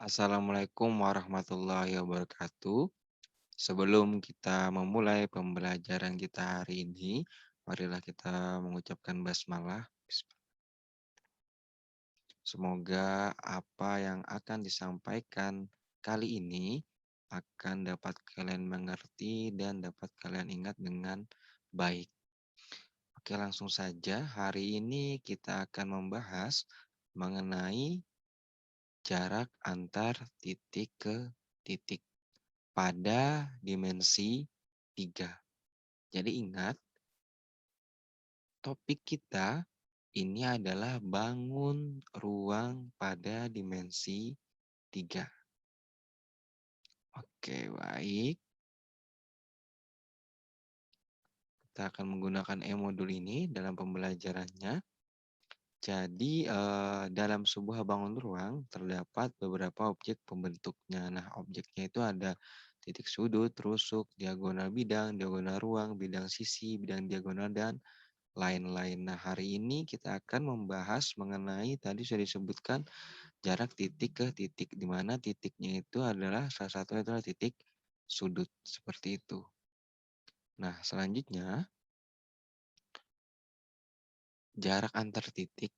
Assalamualaikum warahmatullahi wabarakatuh. Sebelum kita memulai pembelajaran kita hari ini, marilah kita mengucapkan basmalah. Semoga apa yang akan disampaikan kali ini akan dapat kalian mengerti dan dapat kalian ingat dengan baik. Oke, langsung saja. Hari ini kita akan membahas mengenai jarak antar titik ke titik pada dimensi 3. Jadi ingat, topik kita ini adalah bangun ruang pada dimensi 3. Oke, baik. Kita akan menggunakan e-modul ini dalam pembelajarannya. Jadi, dalam sebuah bangun ruang terdapat beberapa objek pembentuknya. Nah, objeknya itu ada titik sudut, rusuk, diagonal bidang, diagonal ruang, bidang sisi, bidang diagonal, dan lain-lain. Nah, hari ini kita akan membahas mengenai tadi sudah disebutkan jarak titik ke titik, di mana titiknya itu adalah salah satunya adalah titik sudut, seperti itu. Nah, selanjutnya jarak antar titik.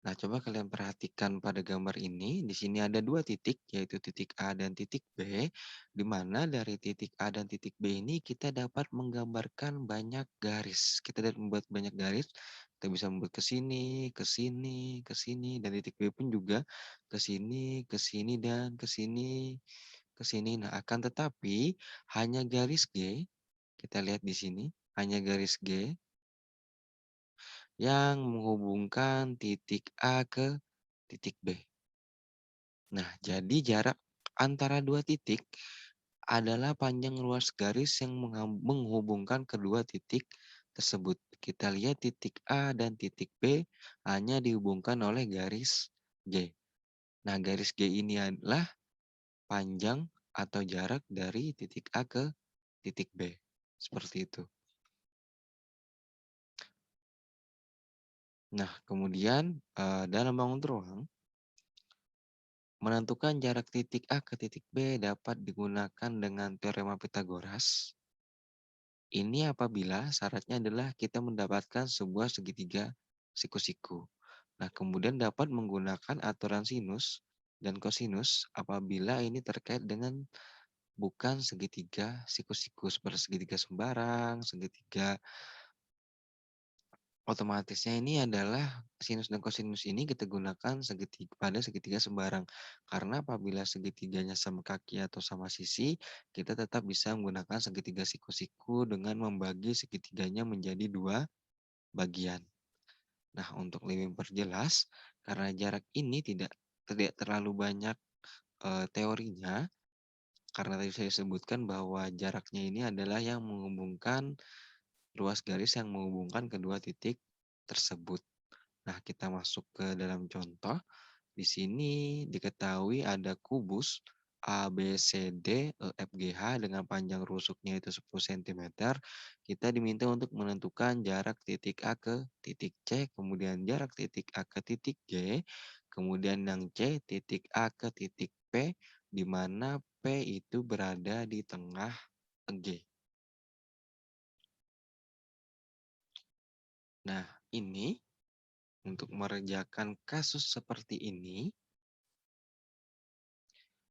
Nah, coba kalian perhatikan pada gambar ini. Di sini ada dua titik, yaitu titik A dan titik B, di mana dari titik A dan titik B ini kita dapat menggambarkan banyak garis. Kita dapat membuat banyak garis. Kita bisa membuat ke sini, ke sini, ke sini, dan titik B pun juga ke sini, dan ke sini, ke sini. Nah, akan tetapi hanya garis G, kita lihat di sini, hanya garis G yang menghubungkan titik A ke titik B. Nah, jadi jarak antara dua titik adalah panjang luas garis yang menghubungkan kedua titik tersebut. Kita lihat titik A dan titik B hanya dihubungkan oleh garis G. Nah, garis G ini adalah panjang atau jarak dari titik A ke titik B. Seperti itu. Nah, kemudian dalam bangun ruang, menentukan jarak titik A ke titik B dapat digunakan dengan teorema Pitagoras. Ini apabila syaratnya adalah kita mendapatkan sebuah segitiga siku-siku. Nah, kemudian dapat menggunakan aturan sinus dan kosinus apabila ini terkait dengan bukan segitiga siku-siku seperti segitiga sembarang, segitiga. Otomatisnya ini adalah sinus dan kosinus ini kita gunakan pada segitiga sembarang. Karena apabila segitiganya sama kaki atau sama sisi, kita tetap bisa menggunakan segitiga siku-siku dengan membagi segitiganya menjadi dua bagian. Nah, untuk lebih memperjelas, karena jarak ini tidak terlalu banyak teorinya, karena tadi saya sebutkan bahwa jaraknya ini adalah yang menghubungkan ruas garis yang menghubungkan kedua titik tersebut. Nah, kita masuk ke dalam contoh. Di sini diketahui ada kubus A, B, C, D, E, F, G, H dengan panjang rusuknya itu 10 cm. Kita diminta untuk menentukan jarak titik A ke titik C, kemudian jarak titik A ke titik G, kemudian yang C titik A ke titik P, di mana P itu berada di tengah G. Nah, ini untuk mengerjakan kasus seperti ini,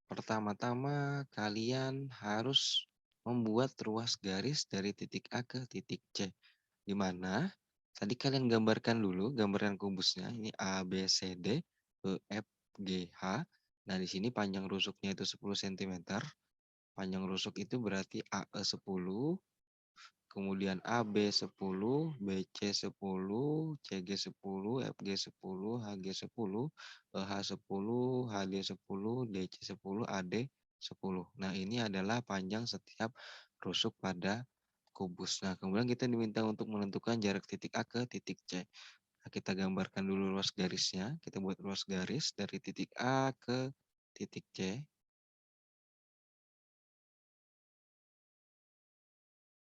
pertama-tama kalian harus membuat ruas garis dari titik A ke titik C. Di mana tadi kalian gambarkan dulu gambaran kubusnya. Ini A, B, C, D, E, F, G, H. Nah, di sini panjang rusuknya itu 10 cm. Panjang rusuk itu berarti AE 10, kemudian AB 10, BC 10, CG 10, FG 10, HG 10, H 10, HD 10, DC 10, AD 10. Nah, ini adalah panjang setiap rusuk pada kubus. Nah, kemudian kita diminta untuk menentukan jarak titik A ke titik C. Nah, kita gambarkan dulu ruas garisnya. Kita buat ruas garis dari titik A ke titik C.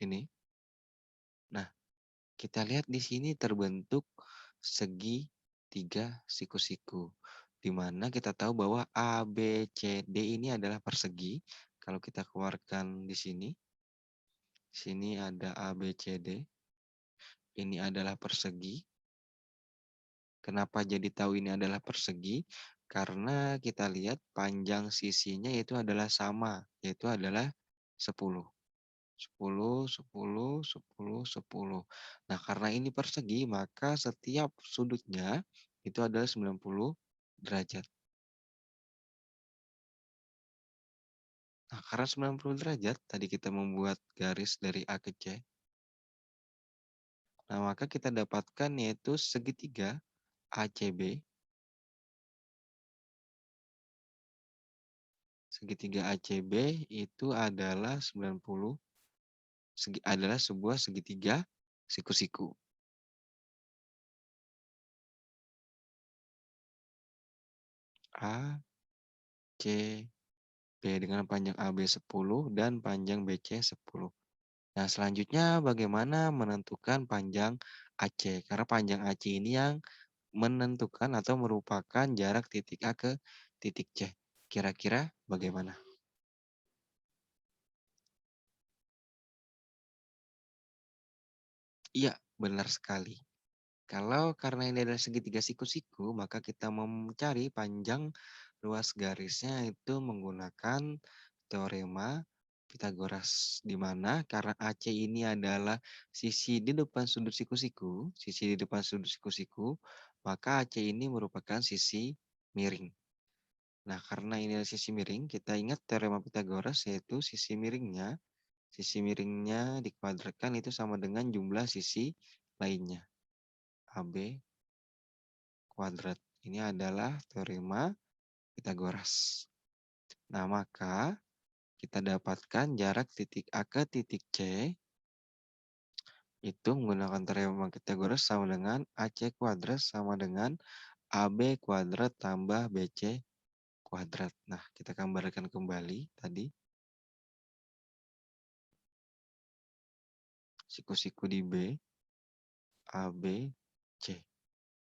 Ini. Nah, kita lihat di sini terbentuk segi tiga siku-siku. di mana kita tahu bahwa A, B, C, D ini adalah persegi. Kalau kita keluarkan di sini ada A, B, C, D. Ini adalah persegi. Kenapa jadi tahu ini adalah persegi? Karena kita lihat panjang sisinya itu adalah sama, yaitu adalah 10. 10, 10, 10, 10. Nah, karena ini persegi, maka setiap sudutnya itu adalah 90 derajat. Nah, karena 90 derajat, tadi kita membuat garis dari A ke C. Nah, maka kita dapatkan yaitu segitiga ACB. Segitiga ACB itu adalah 90, adalah sebuah segitiga siku-siku. A, C, B dengan panjang AB 10 dan panjang BC 10. Nah, selanjutnya bagaimana menentukan panjang AC? Karena panjang AC ini yang menentukan atau merupakan jarak titik A ke titik C. Kira-kira bagaimana? Iya, benar sekali. Kalau karena ini adalah segitiga siku-siku, maka kita mencari panjang luas garisnya itu menggunakan teorema Pitagoras, di mana karena AC ini adalah sisi di depan sudut siku-siku, maka AC ini merupakan sisi miring. Nah, karena ini adalah sisi miring, kita ingat teorema Pitagoras yaitu sisi miringnya dikuadratkan itu sama dengan jumlah sisi lainnya. AB kuadrat. Ini adalah teorema Pitagoras. Nah, maka kita dapatkan jarak titik A ke titik C itu menggunakan teorema Pitagoras sama dengan AC kuadrat sama dengan AB kuadrat tambah BC kuadrat. Nah, kita gambarkan kembali tadi. Siku-siku di B, AB, C.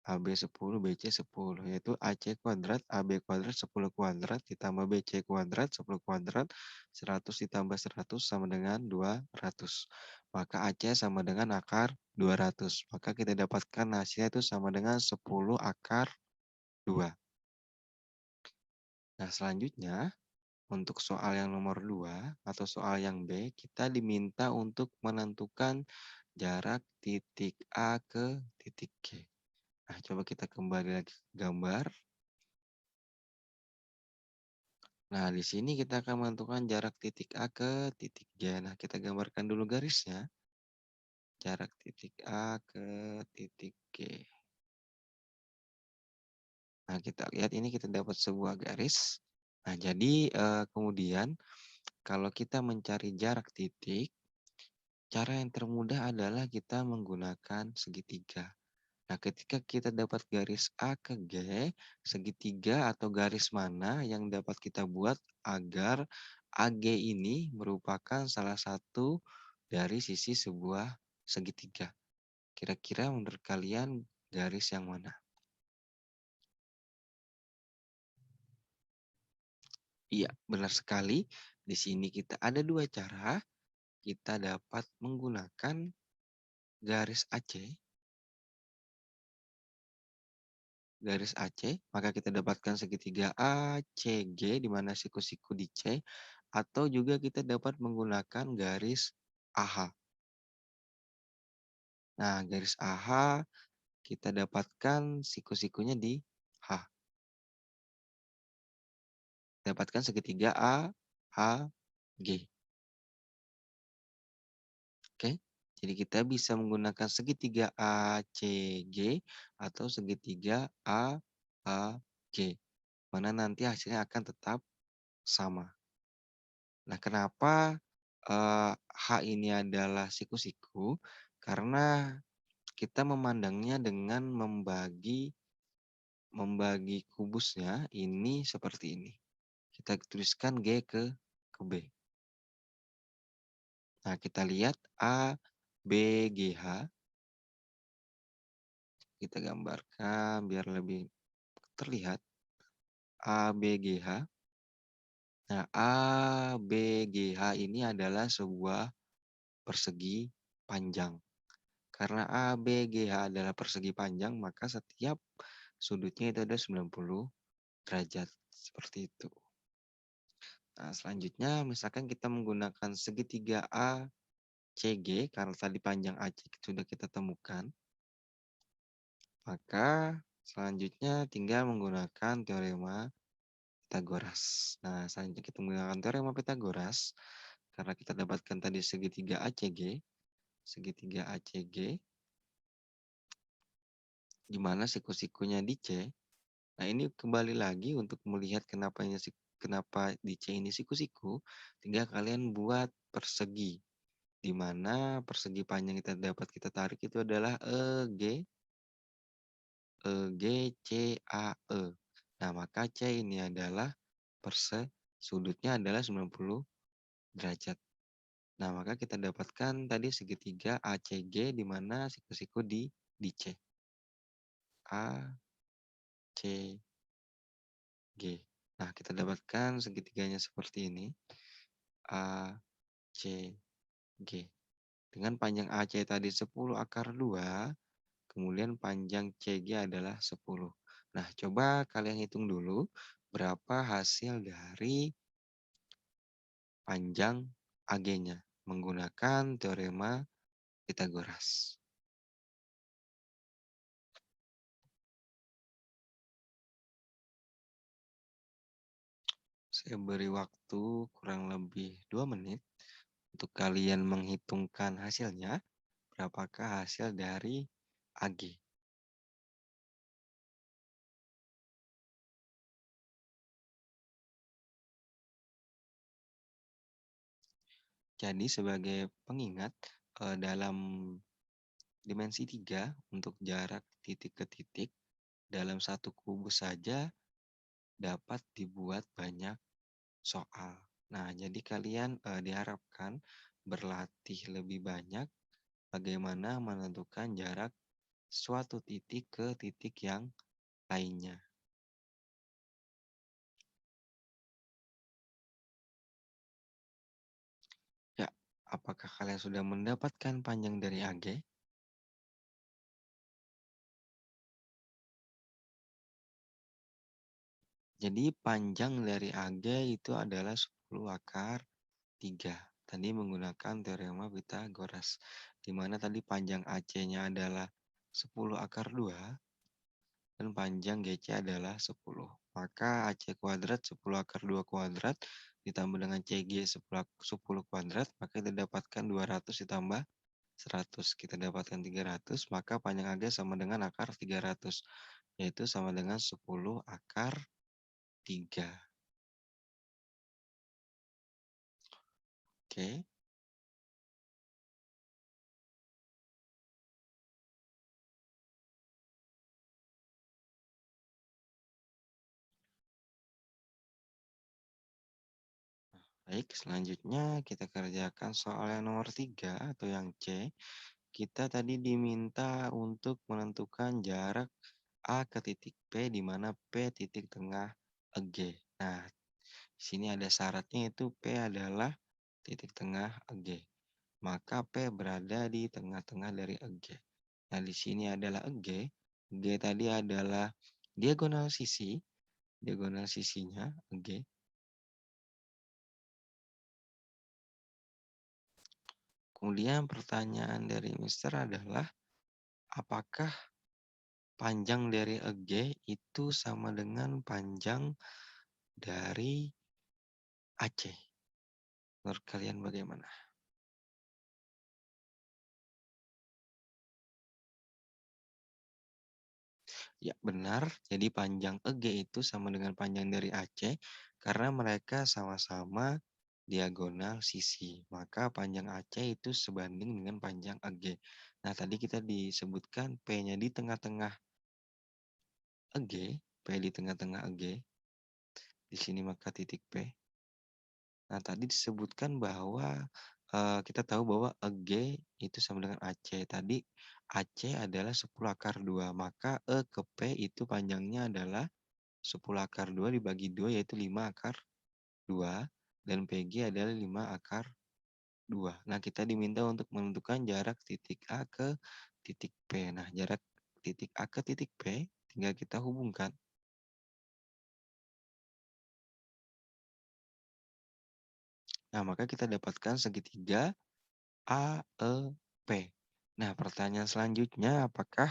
AB 10, BC 10, yaitu AC kuadrat, AB kuadrat 10 kuadrat, ditambah BC kuadrat 10 kuadrat, 100 ditambah 100 sama dengan 200. Maka AC sama dengan akar 200. Maka kita dapatkan hasilnya itu sama dengan 10 akar 2. Nah, selanjutnya, untuk soal yang nomor 2 atau soal yang B, kita diminta untuk menentukan jarak titik A ke titik G. Nah, coba kita kembali lagi ke gambar. Nah, di sini kita akan menentukan jarak titik A ke titik G. Nah, kita gambarkan dulu garisnya. Jarak titik A ke titik G. Nah, kita lihat ini kita dapat sebuah garis. Nah, jadi kemudian kalau kita mencari jarak titik, cara yang termudah adalah kita menggunakan segitiga. Nah, ketika kita dapat garis A ke G, segitiga atau garis mana yang dapat kita buat agar AG ini merupakan salah satu dari sisi sebuah segitiga. Kira-kira menurut kalian garis yang mana? Iya, benar sekali. Di sini kita ada dua cara. Kita dapat menggunakan garis AC, maka kita dapatkan segitiga ACG di mana siku-siku di C, atau juga kita dapat menggunakan garis AH. Nah, garis AH kita dapatkan siku-sikunya di H. Dapatkan segitiga AHG. Oke. Jadi kita bisa menggunakan segitiga ACG atau segitiga AHG. Mana nanti hasilnya akan tetap sama. Nah, kenapa H ini adalah siku-siku? Karena kita memandangnya dengan membagi kubusnya ini seperti ini. Kita tuliskan G ke B. Nah, kita lihat A, B, G, H. Kita gambarkan biar lebih terlihat. ABGH. Nah, ABGH ini adalah sebuah persegi panjang. Karena ABGH adalah persegi panjang, maka setiap sudutnya itu ada 90 derajat. Seperti itu. Nah, selanjutnya misalkan kita menggunakan segitiga ACG, karena tadi panjang AC sudah kita temukan, maka selanjutnya tinggal menggunakan teorema Pitagoras. Nah, selanjutnya kita menggunakan teorema Pitagoras, karena kita dapatkan tadi segitiga ACG, di mana siku-sikunya di C. Nah, ini kembali lagi untuk melihat kenapa di C ini siku-siku, tinggal kalian buat persegi, di mana persegi panjang kita dapat kita tarik itu adalah EGCAE. Nah, maka C ini adalah sudutnya adalah 90 derajat. Nah, maka kita dapatkan tadi segitiga ACG di mana siku-siku di C. ACG. Nah, kita dapatkan segitiganya seperti ini. ACG. Dengan panjang AC tadi 10 akar 2, kemudian panjang CG adalah 10. Nah, coba kalian hitung dulu berapa hasil dari panjang AG-nya menggunakan teorema Pitagoras. Saya beri waktu kurang lebih 2 menit untuk kalian menghitungkan hasilnya. Berapakah hasil dari AG? Jadi sebagai pengingat, dalam dimensi 3 untuk jarak titik ke titik, dalam satu kubus saja dapat dibuat banyak soal. Nah, jadi kalian diharapkan berlatih lebih banyak bagaimana menentukan jarak suatu titik ke titik yang lainnya. Ya, apakah kalian sudah mendapatkan panjang dari AG? Jadi panjang dari AG itu adalah 10 akar 3. Tadi menggunakan teorema Pitagoras. Di mana tadi panjang AC-nya adalah 10 akar 2 dan panjang GC adalah 10. Maka AC kuadrat 10 akar 2 kuadrat ditambah dengan CG 10 kuadrat, maka kita dapatkan 200 ditambah 100. Kita dapatkan 300, maka panjang AG sama dengan akar 300, yaitu sama dengan 10 akar 3. Oke. Baik, selanjutnya kita kerjakan soal yang nomor 3 atau yang C. Kita tadi diminta untuk menentukan jarak A ke titik P di mana P titik tengah EG. Nah, di sini ada syaratnya itu P adalah titik tengah EG. Maka P berada di tengah-tengah dari EG. Nah, di sini adalah EG. EG tadi adalah diagonal sisinya EG. Kemudian pertanyaan dari Mister adalah, apakah panjang dari EG itu sama dengan panjang dari AC? Menurut kalian bagaimana? Ya, benar. Jadi panjang EG itu sama dengan panjang dari AC karena mereka sama-sama diagonal sisi. Maka panjang AC itu sebanding dengan panjang EG. Nah, tadi kita disebutkan P-nya di tengah-tengah EG, P di tengah-tengah EG. Di sini maka titik P. Nah, tadi disebutkan bahwa kita tahu bahwa EG itu sama dengan AC. Tadi AC adalah 10 akar 2, maka E ke P itu panjangnya adalah 10 akar 2 dibagi 2 yaitu 5 akar 2. Dan PG adalah 5 akar 2. Nah, kita diminta untuk menentukan jarak titik A ke titik P. Nah, jarak titik A ke titik P tinggal kita hubungkan. Nah, maka kita dapatkan segitiga AEP. Nah, pertanyaan selanjutnya, apakah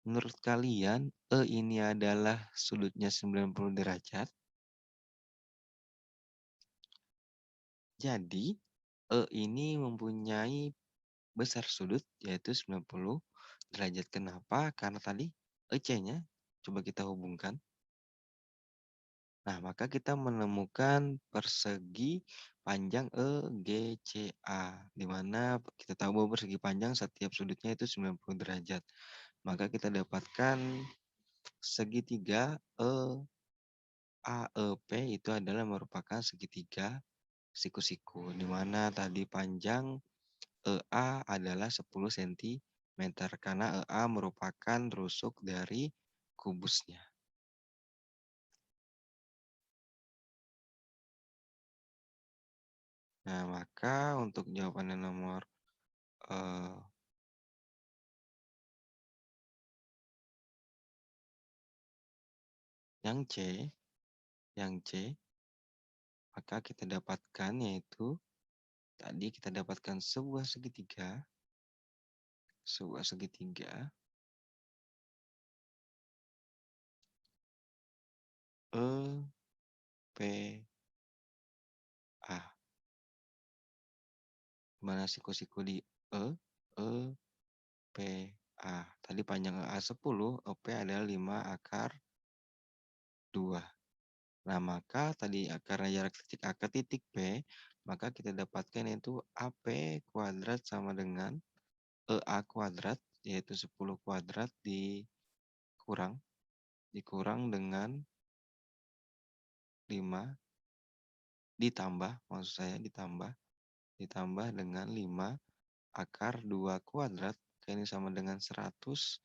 menurut kalian E ini adalah sudutnya 90 derajat? Jadi, E ini mempunyai besar sudut, yaitu 90 derajat. Kenapa? Karena tadi EC-nya, coba kita hubungkan. Nah, maka kita menemukan persegi panjang EGCA, di mana kita tahu bahwa persegi panjang setiap sudutnya itu 90 derajat. Maka kita dapatkan segitiga EAEP itu adalah merupakan segitiga siku-siku, di mana tadi panjang EA adalah 10 cm, karena EA merupakan rusuk dari kubusnya. Nah, maka untuk jawabannya nomor eh, yang C, maka kita dapatkan yaitu tadi kita dapatkan sebuah segitiga EPA, mana siku-siku di E, EPA. Tadi panjang EA 10, EP adalah 5 akar 2. Nah, maka tadi karena jarak titik A ke titik P, maka kita dapatkan yaitu AP kuadrat sama dengan EA kuadrat, yaitu 10 kuadrat dikurang dengan 5, ditambah dengan 5 akar 2 kuadrat, ini sama dengan 100,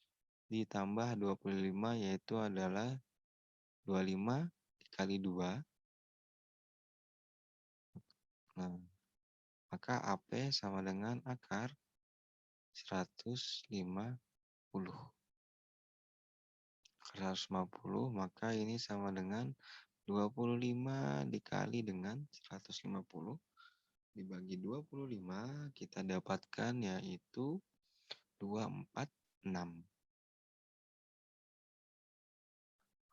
ditambah 25, yaitu adalah 25 dikali 2. Nah, maka AP sama dengan akar 150. 150, maka ini sama dengan 25 dikali dengan 150. Dibagi 25, kita dapatkan yaitu 246.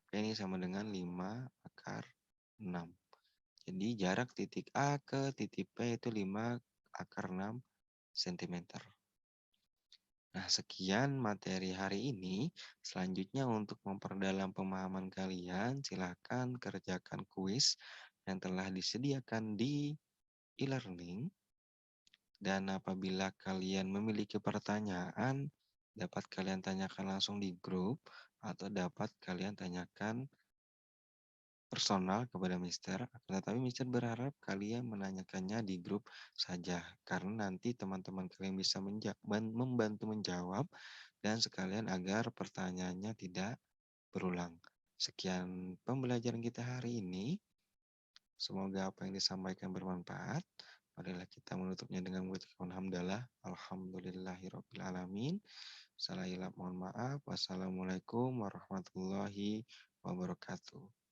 Maka ini sama dengan 5 akar 6. Jadi jarak titik A ke titik P itu 5 akar 6 cm. Nah, sekian materi hari ini. Selanjutnya untuk memperdalam pemahaman kalian, silakan kerjakan kuis yang telah disediakan di e-learning. Dan apabila kalian memiliki pertanyaan, dapat kalian tanyakan langsung di grup atau dapat kalian tanyakan personal kepada Mister. Tetapi Mister berharap kalian menanyakannya di grup saja, karena nanti teman-teman kalian bisa membantu menjawab dan sekalian agar pertanyaannya tidak berulang. Sekian pembelajaran kita hari ini. Semoga apa yang disampaikan bermanfaat. Marilah kita menutupnya dengan mengucapkan hamdalah. Alhamdulillahirrabbilalamin. Salah hilap mohon maaf. Wassalamualaikum warahmatullahi wabarakatuh.